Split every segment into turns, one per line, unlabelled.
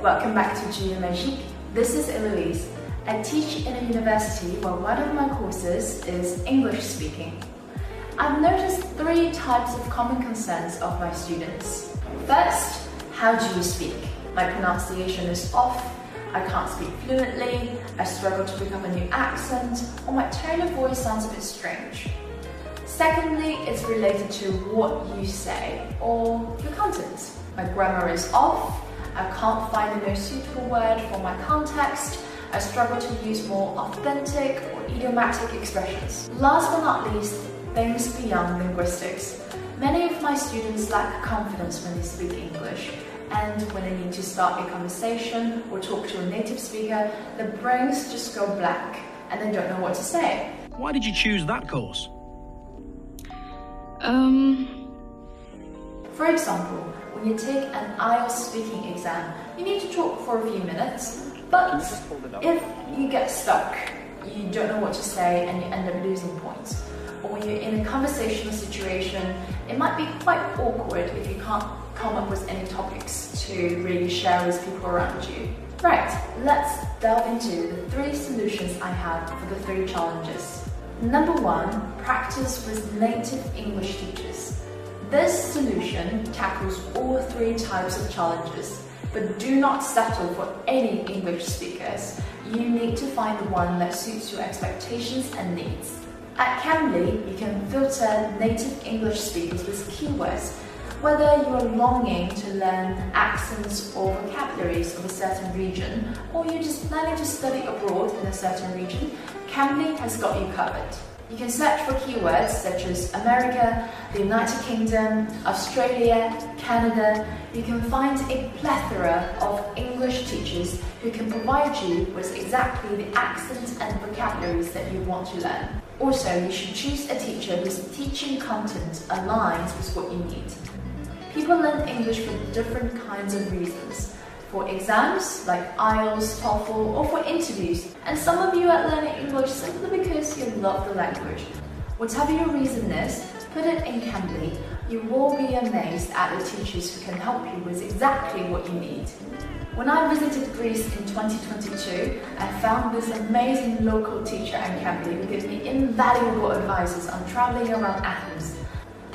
welcome back to Julia Magique. This is Eloise. I teach in a university where one of my courses is English speaking. I've noticed 3 types of common concerns of my students. First, how do you speak? My pronunciation is off, I can't speak fluently, I struggle to pick up a new accent, or my tone of voice sounds a bit strange. Secondly, it's related to what you say or your content. My grammar is off, I can't find the most suitable word for my context, I struggle to use more authentic or idiomatic expressions. Last but not least, things beyond linguistics. Many of my students lack confidence when they speak English, and when they need to start a conversation or talk to a native speaker, their brains just go blank and they don't know what to say.
Why did you choose that course?
For example, when you take an IELTS speaking exam, you need to talk for a few minutes, but if you get stuck, you don't know what to say and you end up losing points. Or when you're in a conversational situation, it might be quite awkward if you can't come up with any topics to really share with people around you. Right, let's delve into the 3 solutions I have for the 3 challenges. Number 1, practice with native English teachers. This solution tackles all 3 types of challenges, but do not settle for any English speakers. You need to find the one that suits your expectations and needs. At Cambly, you can filter native English speakers with keywords. Whether you are longing to learn accents or vocabularies of a certain region, or you're just planning to study abroad in a certain region, Cambly has got you covered. You can search for keywords such as America, the United Kingdom, Australia, Canada. You can find a plethora of English teachers who can provide you with exactly the accents and vocabularies that you want to learn. Also, you should choose a teacher whose teaching content aligns with what you need. People learn English for different kinds of reasons. For exams, like IELTS, TOEFL, or for interviews. And some of you are learning English simply because you love the language. Whatever your reason is, put it in Cambly. You will be amazed at the teachers who can help you with exactly what you need. When I visited Greece in 2022, I found this amazing local teacher at Cambly who gave me invaluable advices on traveling around Athens.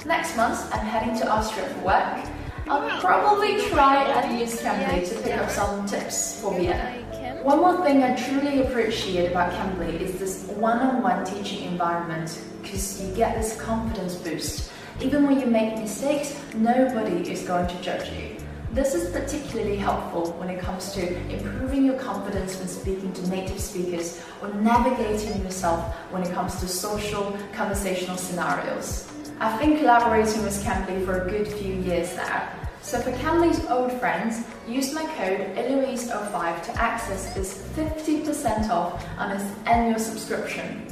Next month, I'm heading to Austria for work. I'll probably try and use Cambly to pick up some tips for Vienna. One more thing I truly appreciate about Cambly is this one-on-one teaching environment, because you get this confidence boost. Even when you make mistakes, nobody is going to judge you. This is particularly helpful when it comes to improving your confidence when speaking to native speakers or navigating yourself when it comes to social, conversational scenarios. I've been collaborating with Cambly for a good few years now. So for Cambly's old friends, use my code Eloise05 to access this 50% off on its annual subscription.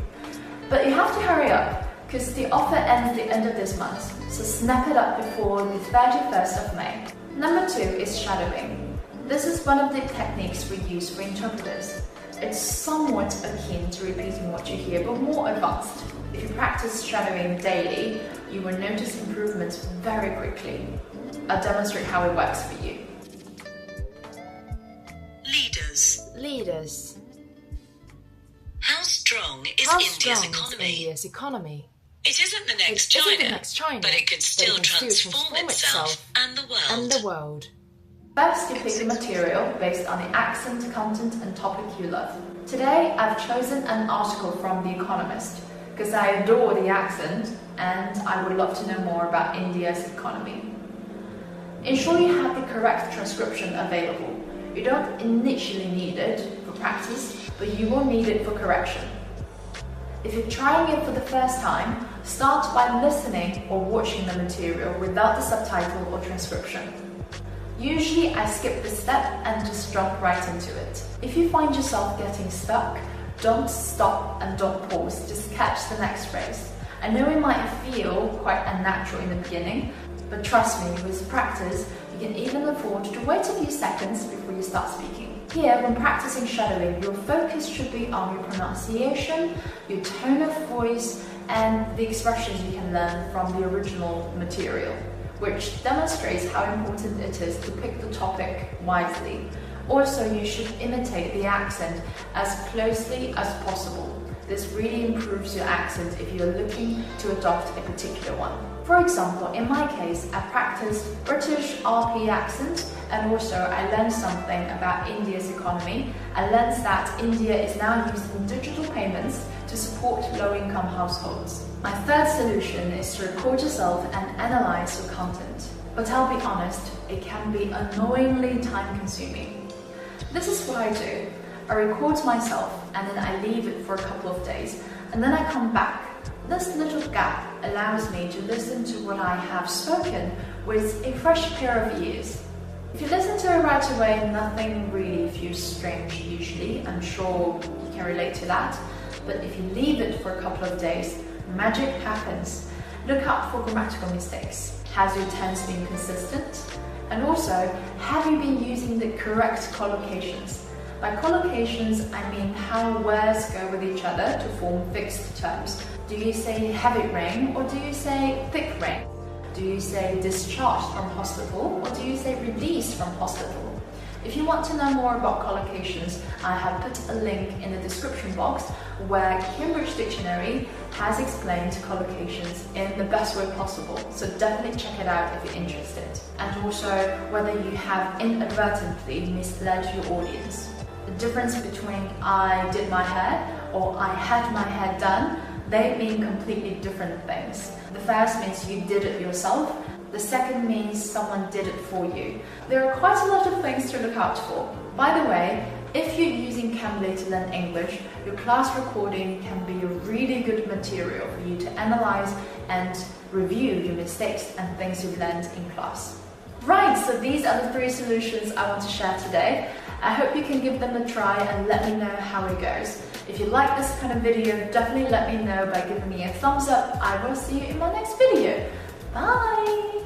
But you have to hurry up, because the offer ends the end of this month, so snap it up before the 31st of May. Number 2 is shadowing. This is one of the techniques we use for interpreters. It's somewhat akin to repeating what you hear, but more advanced. If you practice shadowing daily, you will notice improvements very quickly. I'll demonstrate how it works for you. Leaders.
How strong is India's economy? It isn't the next China, but it can still transform itself and the world.
First, you pick a material based on the accent, content and topic you love. Today, I've chosen an article from The Economist, because I adore the accent and I would love to know more about India's economy. Ensure you have the correct transcription available. You don't initially need it for practice, but you will need it for correction. If you're trying it for the first time, start by listening or watching the material without the subtitle or transcription. Usually I skip this step and just jump right into it. If you find yourself getting stuck, don't stop and don't pause, just catch the next phrase. I know it might feel quite unnatural in the beginning, but trust me, with practice, you can even afford to wait a few seconds before you start speaking. Here, when practicing shadowing, your focus should be on your pronunciation, your tone of voice, and the expressions you can learn from the original material, which demonstrates how important it is to pick the topic wisely. Also, you should imitate the accent as closely as possible. This really improves your accent if you're looking to adopt a particular one. For example, in my case, I practiced British RP accent, and also I learned something about India's economy. I learned that India is now using digital payments to support low-income households. My third solution is to record yourself and analyze your content. But I'll be honest, it can be annoyingly time-consuming. This is what I do. I record myself and then I leave it for a couple of days, and then I come back. This little gap allows me to listen to what I have spoken with a fresh pair of ears. If you listen to it right away, nothing really feels strange usually. I'm sure you can relate to that. But if you leave it for a couple of days, magic happens. Look out for grammatical mistakes. Has your tense been consistent? And also, have you been using the correct collocations? By collocations, I mean how words go with each other to form fixed terms. Do you say heavy rain or do you say thick rain? Do you say discharged from hospital or do you say released from hospital? If you want to know more about collocations, I have put a link in the description box where Cambridge Dictionary has explained collocations in the best way possible. So definitely check it out if you're interested. And also whether you have inadvertently misled your audience. The difference between I did my hair or I had my hair done, they mean completely different things. The first means you did it yourself. The second means someone did it for you. There are quite a lot of things to look out for. By the way, if you're using Cambly to learn English, your class recording can be a really good material for you to analyze and review your mistakes and things you've learned in class. Right, so these are the 3 solutions I want to share today. I hope you can give them a try and let me know how it goes. If you like this kind of video, definitely let me know by giving me a thumbs up. I will see you in my next video. Bye!